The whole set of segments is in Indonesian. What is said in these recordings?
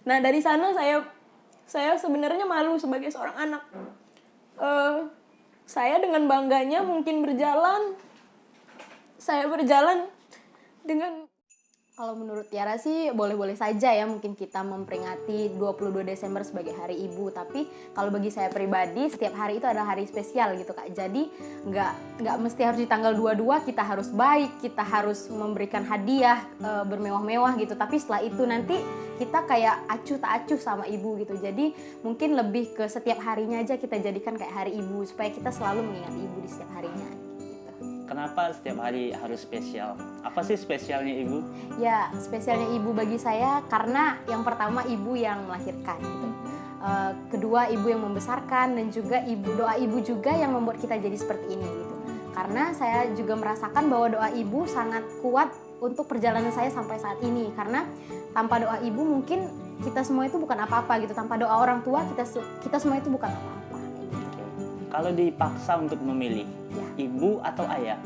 Nah dari sana saya sebenarnya malu sebagai seorang anak. Saya dengan bangganya mungkin saya berjalan dengan. Kalau menurut Tiara sih boleh-boleh saja ya mungkin kita memperingati 22 Desember sebagai Hari Ibu. Tapi kalau bagi saya pribadi setiap hari itu adalah hari spesial gitu Kak. Jadi nggak mesti harus di tanggal 22 kita harus baik, kita harus memberikan hadiah bermewah-mewah gitu. Tapi setelah itu nanti kita kayak acuh tak acuh sama ibu gitu. Jadi mungkin lebih ke setiap harinya aja kita jadikan kayak Hari Ibu supaya kita selalu mengingat ibu di setiap harinya. Kenapa setiap hari harus spesial? Apa sih spesialnya ibu? Ya, spesialnya ibu bagi saya karena yang pertama ibu yang melahirkan gitu. Kedua ibu yang membesarkan dan juga doa ibu juga yang membuat kita jadi seperti ini gitu. Karena saya juga merasakan bahwa doa ibu sangat kuat untuk perjalanan saya sampai saat ini. Karena tanpa doa ibu mungkin kita semua itu bukan apa-apa gitu. Tanpa doa orang tua kita semua itu bukan apa-apa. Kalau dipaksa untuk memilih, ibu atau ayah?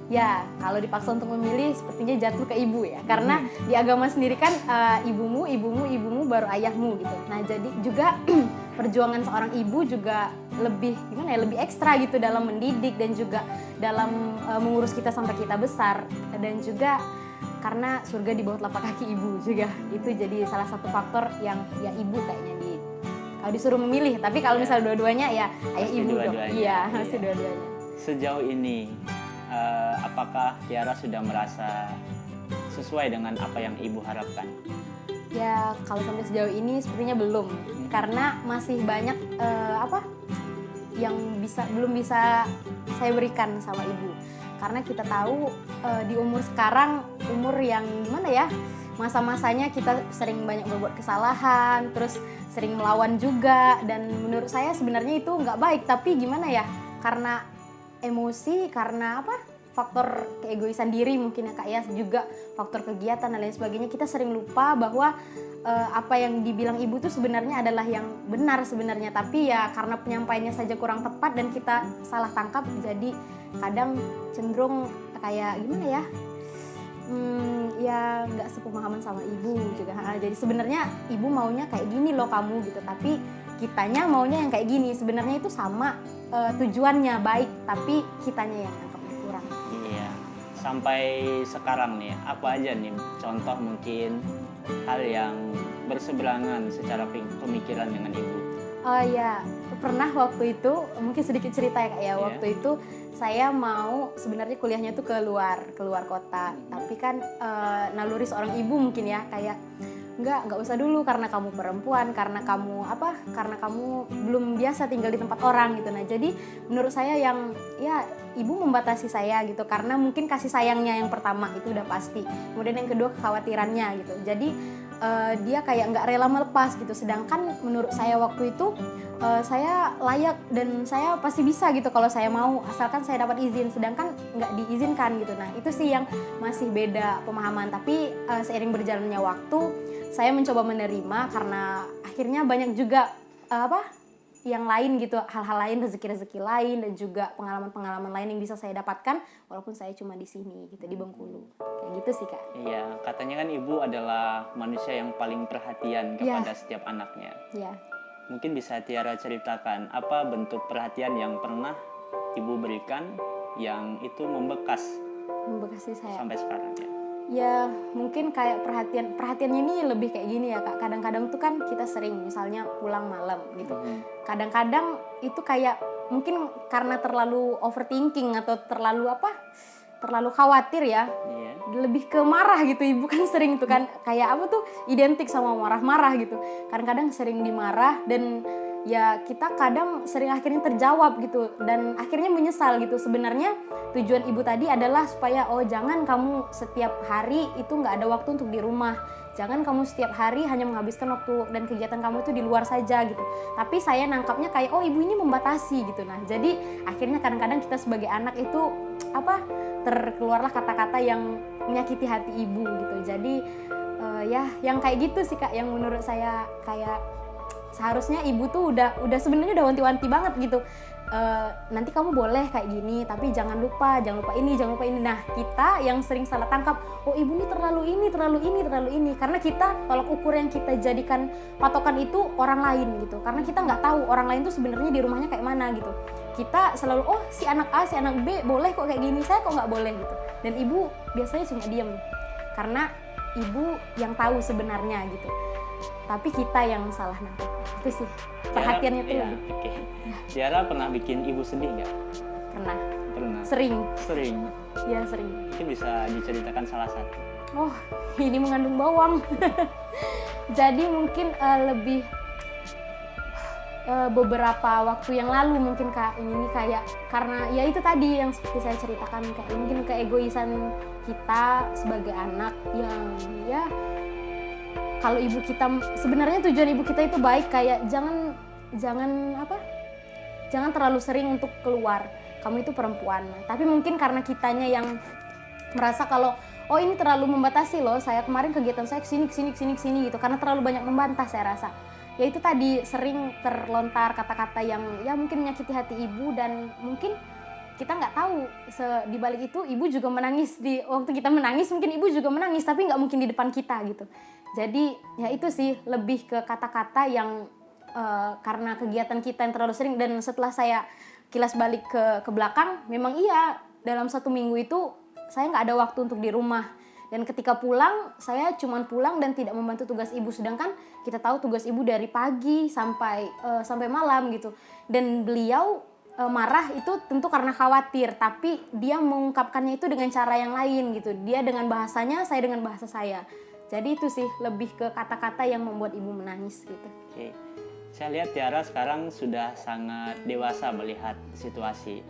Ya, kalau dipaksa untuk memilih sepertinya jatuh ke ibu ya. Karena di agama sendiri kan ibumu baru ayahmu gitu. Nah, jadi juga perjuangan seorang ibu juga lebih lebih ekstra gitu dalam mendidik dan juga dalam mengurus kita sampai kita besar. Dan juga karena surga di bawah telapak kaki ibu juga. Itu jadi salah satu faktor yang ya ibu kayaknya kalau disuruh memilih. Tapi kalau misalnya dua-duanya ya ayah ibu dong. Iya, masih dua-duanya. Sejauh ini apakah Tiara sudah merasa sesuai dengan apa yang ibu harapkan? Ya kalau sampai sejauh ini sepertinya belum, karena masih banyak yang belum bisa saya berikan sama ibu. Karena kita tahu di umur sekarang, umur yang gimana ya, masa-masanya kita sering banyak berbuat kesalahan, terus sering melawan juga, dan menurut saya sebenarnya itu nggak baik. Tapi gimana ya, karena emosi, karena faktor keegoisan diri mungkin ya Kak ya, juga faktor kegiatan dan lain sebagainya, kita sering lupa bahwa apa yang dibilang ibu itu sebenarnya adalah yang benar sebenarnya. Tapi ya karena penyampaiannya saja kurang tepat dan kita salah tangkap, jadi kadang cenderung kayak gimana ya, ya nggak sepemahaman sama ibu juga. Jadi sebenarnya ibu maunya kayak gini loh kamu gitu, tapi kitanya maunya yang kayak gini. Sebenarnya itu sama tujuannya baik, tapi kitanya yang anggapnya kurang. Iya. Sampai sekarang nih, apa aja nih contoh mungkin hal yang berseberangan secara pemikiran dengan ibu? Oh ya, pernah waktu itu, mungkin sedikit cerita ya Kak ya. Waktu itu saya mau sebenarnya kuliahnya tuh ke luar kota. Tapi kan naluri seorang ibu mungkin ya, kayak nggak usah dulu karena kamu perempuan, karena kamu belum biasa tinggal di tempat orang gitu. Nah jadi menurut saya yang ya ibu membatasi saya gitu, karena mungkin kasih sayangnya yang pertama itu udah pasti, kemudian yang kedua kekhawatirannya gitu. Jadi dia kayak nggak rela melepas gitu. Sedangkan menurut saya waktu itu saya layak dan saya pasti bisa gitu kalau saya mau, asalkan saya dapat izin. Sedangkan nggak diizinkan gitu. Nah itu sih yang masih beda pemahaman. Tapi seiring berjalannya waktu saya mencoba menerima, karena akhirnya banyak juga yang lain gitu, hal-hal lain, rezeki-rezeki lain, dan juga pengalaman-pengalaman lain yang bisa saya dapatkan walaupun saya cuma di sini gitu, di Bengkulu. Kayak gitu sih Kak. Iya, katanya kan ibu adalah manusia yang paling perhatian kepada setiap anaknya. Iya. Mungkin bisa Tiara ceritakan apa bentuk perhatian yang pernah ibu berikan yang itu membekas di saya sampai sekarang ya? Ya mungkin kayak perhatiannya ini lebih kayak gini ya Kak. Kadang-kadang tuh kan kita sering misalnya pulang malam gitu. Kadang-kadang itu kayak mungkin karena terlalu overthinking atau terlalu khawatir ya. Lebih ke marah gitu. Ibu kan sering tuh kan kayak identik sama marah-marah gitu. Kadang-kadang sering dimarah dan ya kita kadang sering akhirnya terjawab gitu, dan akhirnya menyesal gitu. Sebenarnya tujuan ibu tadi adalah supaya jangan kamu setiap hari itu nggak ada waktu untuk di rumah, jangan kamu setiap hari hanya menghabiskan waktu dan kegiatan kamu itu di luar saja gitu. Tapi saya nangkapnya kayak ibu ini membatasi gitu. Nah jadi akhirnya kadang-kadang kita sebagai anak itu terkeluarlah kata-kata yang menyakiti hati ibu gitu. Jadi ya yang kayak gitu sih Kak, yang menurut saya kayak seharusnya ibu tuh udah sebenarnya udah wanti-wanti banget gitu. Nanti kamu boleh kayak gini, tapi jangan lupa ini, jangan lupa ini. Nah, kita yang sering salah tangkap, oh ibu ini terlalu ini. Karena kita tolak ukur yang kita jadikan patokan itu orang lain gitu. Karena kita nggak tahu orang lain tuh sebenarnya di rumahnya kayak mana gitu. Kita selalu, oh si anak A, si anak B boleh kok kayak gini, saya kok nggak boleh gitu. Dan ibu biasanya cuma diem, karena ibu yang tahu sebenarnya gitu. Tapi kita yang salah nangkep. Itu sih perhatiannya tuh iya, lebih. oke. Tiara pernah bikin ibu sedih nggak? Pernah. Sering. Ya sering. Mungkin bisa diceritakan salah satu. Oh, ini mengandung bawang. Jadi mungkin lebih beberapa waktu yang lalu mungkin Kak, ini kayak karena ya itu tadi yang seperti saya ceritakan, kayak mungkin keegoisan kita sebagai anak yang ya kalau ibu kita sebenarnya tujuan ibu kita itu baik, kayak jangan terlalu sering untuk keluar, kamu itu perempuan. Tapi mungkin karena kitanya yang merasa kalau oh ini terlalu membatasi loh, saya kemarin kegiatan saya kesini gitu, karena terlalu banyak membantah saya rasa. Ya itu tadi sering terlontar kata-kata yang ya mungkin menyakiti hati ibu, dan mungkin kita nggak tahu di balik itu ibu juga menangis, di waktu kita menangis mungkin ibu juga menangis, tapi nggak mungkin di depan kita gitu. Jadi ya itu sih lebih ke kata-kata yang karena kegiatan kita yang terlalu sering, dan setelah saya kilas balik ke belakang, memang iya dalam 1 minggu itu saya nggak ada waktu untuk di rumah. Dan ketika pulang, saya cuma pulang dan tidak membantu tugas ibu. Sedangkan kita tahu tugas ibu dari pagi sampai malam gitu. Dan beliau marah itu tentu karena khawatir, tapi dia mengungkapkannya itu dengan cara yang lain gitu. Dia dengan bahasanya, saya dengan bahasa saya. Jadi itu sih lebih ke kata-kata yang membuat ibu menangis gitu. Oke. Saya lihat Tiara sekarang sudah sangat dewasa melihat situasi.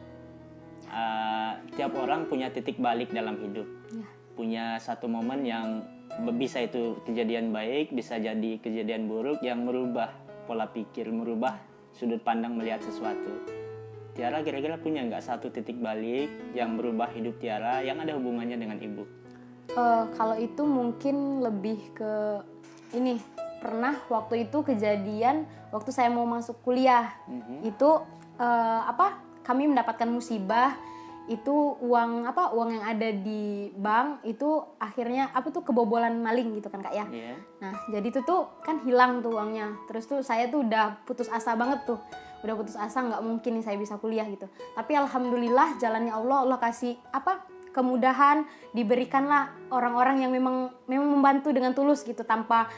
Tiap orang punya titik balik dalam hidup. Ya. Punya satu momen yang bisa itu kejadian baik, bisa jadi kejadian buruk yang merubah pola pikir, merubah sudut pandang melihat sesuatu. Tiara kira-kira punya nggak satu titik balik yang merubah hidup Tiara yang ada hubungannya dengan ibu? Kalau itu mungkin lebih ke ini, pernah waktu itu kejadian waktu saya mau masuk kuliah. Itu kami mendapatkan musibah. Itu uang yang ada di bank itu akhirnya kebobolan maling gitu kan Kak ya. Yeah. Nah jadi itu tuh kan hilang tuh uangnya. Terus tuh saya tuh udah putus asa banget tuh. Udah putus asa, nggak mungkin nih saya bisa kuliah gitu. Tapi alhamdulillah jalannya Allah kasih kemudahan, diberikanlah orang-orang yang memang membantu dengan tulus gitu, tanpa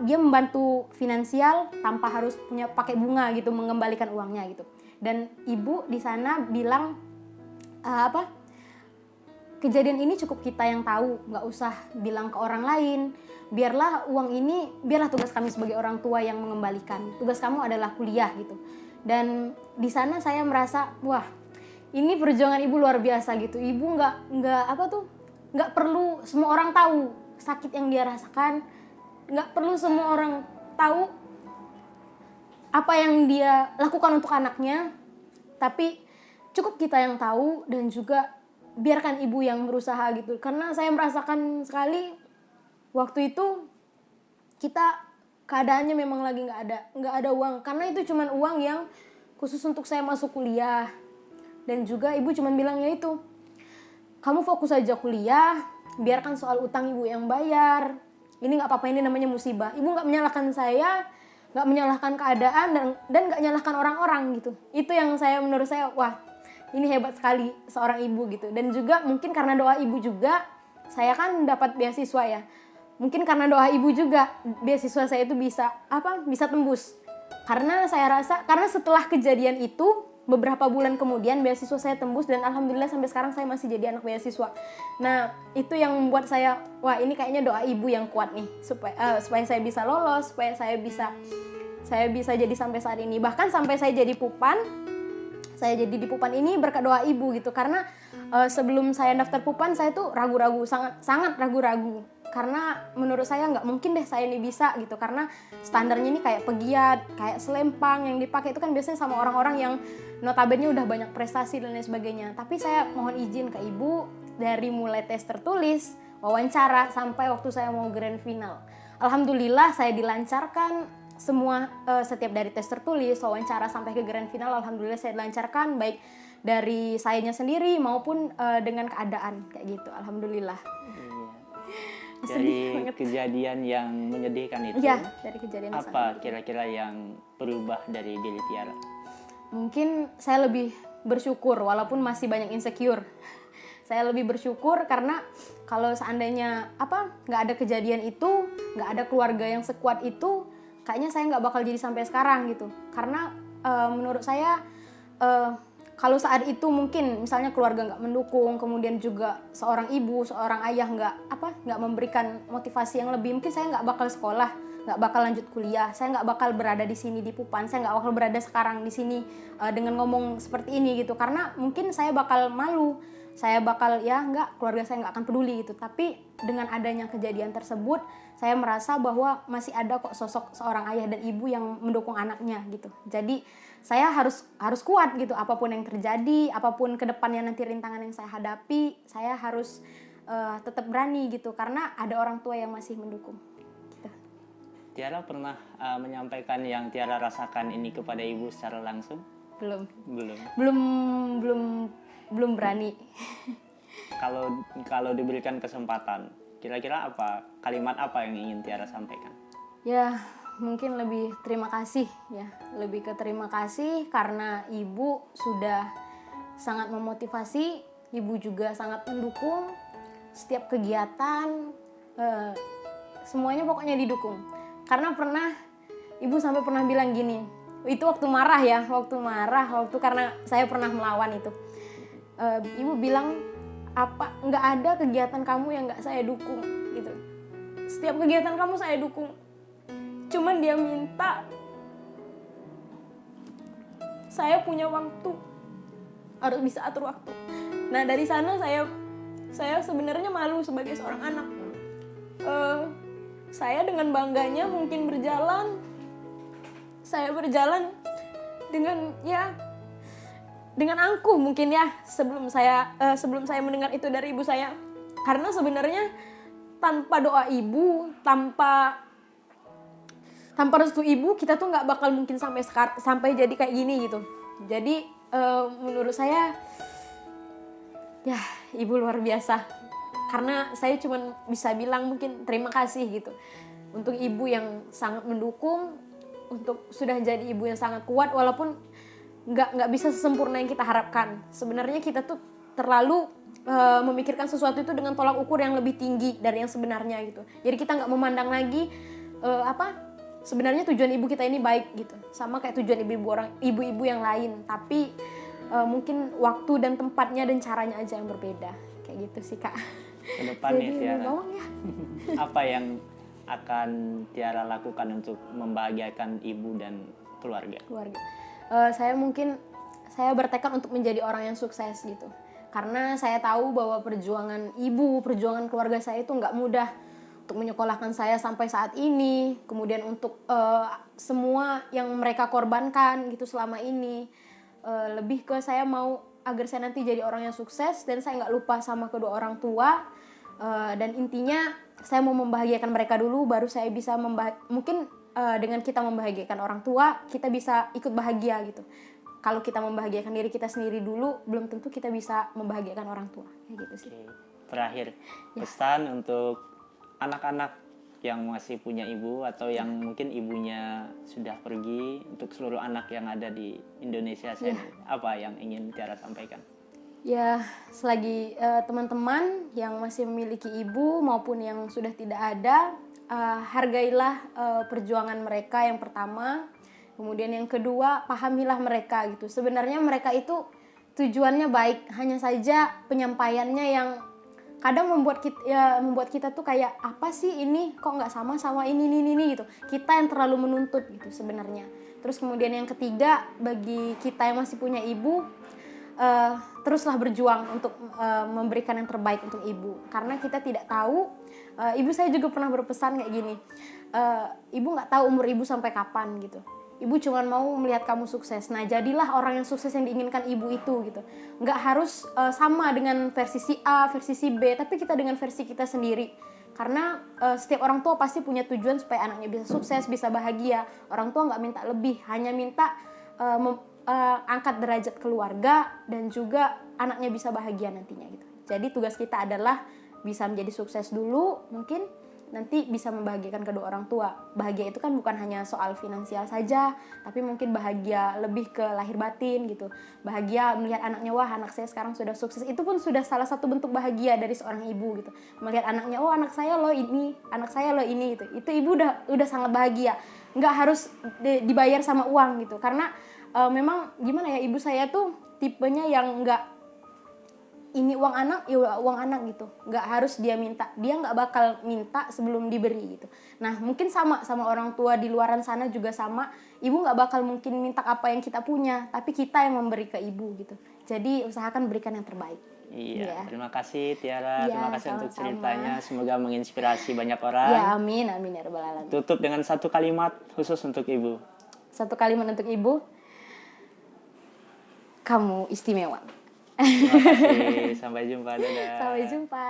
dia membantu finansial tanpa harus pakai bunga gitu mengembalikan uangnya gitu. Dan ibu di sana bilang kejadian ini cukup kita yang tahu, nggak usah bilang ke orang lain. Biarlah tugas kami sebagai orang tua yang mengembalikan. Tugas kamu adalah kuliah gitu. Dan di sana saya merasa wah, ini perjuangan ibu luar biasa gitu. Ibu nggak perlu semua orang tahu sakit yang dia rasakan, nggak perlu semua orang tahu apa yang dia lakukan untuk anaknya, tapi cukup kita yang tahu, dan juga biarkan ibu yang berusaha gitu. Karena saya merasakan sekali waktu itu kita keadaannya memang lagi nggak ada uang, karena itu cuman uang yang khusus untuk saya masuk kuliah. Dan juga ibu cuman bilangnya itu, kamu fokus aja kuliah, biarkan soal utang ibu yang bayar. Ini nggak apa-apa, ini namanya musibah. Ibu nggak menyalahkan saya, nggak menyalahkan keadaan, dan nggak menyalahkan orang-orang gitu. Itu yang menurut saya wah, ini hebat sekali seorang ibu gitu. Dan juga mungkin karena doa ibu juga, saya kan dapat beasiswa ya. Mungkin karena doa ibu juga beasiswa saya itu bisa tembus. Karena saya rasa, karena setelah kejadian itu beberapa bulan kemudian beasiswa saya tembus, dan alhamdulillah sampai sekarang saya masih jadi anak beasiswa. Nah itu yang membuat saya wah, ini kayaknya doa ibu yang kuat nih supaya saya bisa lolos, supaya saya bisa jadi sampai saat ini. Bahkan sampai saya jadi pupan, di pupan ini berkat doa ibu gitu. Karena sebelum saya daftar pupan, saya tuh ragu-ragu, sangat ragu-ragu. Karena menurut saya nggak mungkin deh saya ini bisa gitu. Karena standarnya ini kayak pegiat, kayak selempang yang dipakai itu kan biasanya sama orang-orang yang notabene udah banyak prestasi dan lain sebagainya. Tapi saya mohon izin ke ibu dari mulai tes tertulis, wawancara, sampai waktu saya mau grand final. Alhamdulillah saya dilancarkan, semua setiap dari tes tertulis, wawancara sampai ke grand final, alhamdulillah saya lancarkan baik dari sayanya sendiri maupun dengan keadaan kayak gitu, alhamdulillah. Dari kejadian yang menyedihkan itu, Iya, dari kejadian yang apa kira-kira yang berubah dari diri Tiara? Mungkin saya lebih bersyukur walaupun masih banyak insecure. Saya lebih bersyukur karena kalau seandainya nggak ada kejadian itu, nggak ada keluarga yang sekuat itu, kayaknya saya nggak bakal jadi sampai sekarang gitu. Karena menurut saya kalau saat itu mungkin misalnya keluarga nggak mendukung, kemudian juga seorang ibu, seorang ayah nggak memberikan motivasi yang lebih, mungkin saya nggak bakal sekolah, nggak bakal lanjut kuliah, saya nggak bakal berada di sini di Pupan, saya nggak bakal berada sekarang di sini dengan ngomong seperti ini gitu, karena mungkin saya bakal malu, saya bakal keluarga saya nggak akan peduli gitu. Tapi dengan adanya kejadian tersebut, saya merasa bahwa masih ada kok sosok seorang ayah dan ibu yang mendukung anaknya gitu. Jadi saya harus kuat gitu, apapun yang terjadi, apapun kedepannya nanti rintangan yang saya hadapi, saya harus tetap berani gitu, karena ada orang tua yang masih mendukung. Gitu. Tiara pernah menyampaikan yang Tiara rasakan ini kepada ibu secara langsung? Belum berani. Kalau diberikan kesempatan, kira-kira kalimat apa yang ingin Tiara sampaikan? Ya, mungkin lebih terima kasih ya, lebih ke terima kasih karena ibu sudah sangat memotivasi, ibu juga sangat mendukung setiap kegiatan, semuanya pokoknya didukung. Karena ibu sampai pernah bilang gini, itu waktu marah karena saya pernah melawan itu. Ibu bilang, nggak ada kegiatan kamu yang nggak saya dukung gitu. Setiap kegiatan kamu saya dukung. Cuman dia minta saya punya waktu, harus bisa atur waktu. Nah dari sana saya sebenarnya malu sebagai seorang anak. Saya dengan bangganya mungkin berjalan dengan angkuh mungkin ya sebelum saya mendengar itu dari ibu saya. Karena sebenarnya tanpa doa ibu, tanpa restu ibu, kita tuh nggak bakal mungkin sampai jadi kayak gini gitu. Jadi menurut saya ya ibu luar biasa. Karena saya cuma bisa bilang mungkin terima kasih gitu untuk ibu yang sangat mendukung, untuk sudah jadi ibu yang sangat kuat walaupun nggak bisa sesempurna yang kita harapkan. Sebenarnya kita tuh terlalu memikirkan sesuatu itu dengan tolak ukur yang lebih tinggi dari yang sebenarnya gitu. Jadi kita nggak memandang lagi sebenarnya tujuan ibu kita ini baik gitu, sama kayak tujuan ibu-ibu yang lain, tapi mungkin waktu dan tempatnya dan caranya aja yang berbeda, kayak gitu sih Kak. Kedepannya Tiara, ya. apa yang akan Tiara lakukan untuk membahagiakan ibu dan keluarga? Saya bertekad untuk menjadi orang yang sukses gitu, karena saya tahu bahwa perjuangan keluarga saya itu nggak mudah. Untuk menyekolahkan saya sampai saat ini, kemudian untuk semua yang mereka korbankan gitu selama ini, lebih ke saya mau agar saya nanti jadi orang yang sukses dan saya nggak lupa sama kedua orang tua, dan intinya saya mau membahagiakan mereka dulu, baru saya bisa mungkin dengan kita membahagiakan orang tua, kita bisa ikut bahagia gitu. Kalau kita membahagiakan diri kita sendiri dulu, belum tentu kita bisa membahagiakan orang tua, kayak gitu sih. Terakhir, pesan untuk anak-anak yang masih punya ibu atau yang mungkin ibunya sudah pergi, untuk seluruh anak yang ada di Indonesia apa yang ingin Tiara sampaikan? Ya, selagi teman-teman yang masih memiliki ibu maupun yang sudah tidak ada, hargailah perjuangan mereka yang pertama, kemudian yang kedua pahamilah mereka gitu. Sebenarnya mereka itu tujuannya baik, hanya saja penyampaiannya yang kadang membuat kita tuh kayak apa sih ini kok nggak sama ini gitu. Kita yang terlalu menuntut gitu sebenarnya. Terus kemudian yang ketiga, bagi kita yang masih punya ibu, teruslah berjuang untuk memberikan yang terbaik untuk ibu. Karena kita tidak tahu, ibu saya juga pernah berpesan kayak gini, ibu nggak tahu umur ibu sampai kapan gitu. Ibu cuma mau melihat kamu sukses. Nah, jadilah orang yang sukses yang diinginkan ibu itu gitu. Nggak harus sama dengan versi si A, versi si B, tapi kita dengan versi kita sendiri. Karena setiap orang tua pasti punya tujuan supaya anaknya bisa sukses, bisa bahagia. Orang tua nggak minta lebih, hanya minta angkat derajat keluarga dan juga anaknya bisa bahagia nantinya gitu. Jadi tugas kita adalah bisa menjadi sukses dulu, mungkin nanti bisa membahagiakan kedua orang tua. Bahagia itu kan bukan hanya soal finansial saja, tapi mungkin bahagia lebih ke lahir batin gitu. Bahagia melihat anaknya, wah anak saya sekarang sudah sukses, itu pun sudah salah satu bentuk bahagia dari seorang ibu gitu. Melihat anaknya, oh anak saya loh ini, anak saya loh ini gitu. Itu ibu udah sangat bahagia. Nggak harus dibayar sama uang gitu. Karena memang gimana ya, ibu saya tuh tipenya yang nggak ini uang anak, ya uang anak gitu. Nggak harus dia minta. Dia nggak bakal minta sebelum diberi gitu. Nah mungkin sama orang tua di luaran sana juga sama. Ibu nggak bakal mungkin minta apa yang kita punya, tapi kita yang memberi ke ibu gitu. Jadi usahakan berikan yang terbaik. Iya, terima kasih Tiara, Iya, terima kasih untuk sama-sama. ceritanya. Semoga menginspirasi banyak orang. Ya amin ya rabbal alamin. Tutup dengan satu kalimat khusus untuk ibu. Satu kalimat untuk ibu, kamu istimewa. Terima kasih, sampai jumpa, dadah. Sampai jumpa.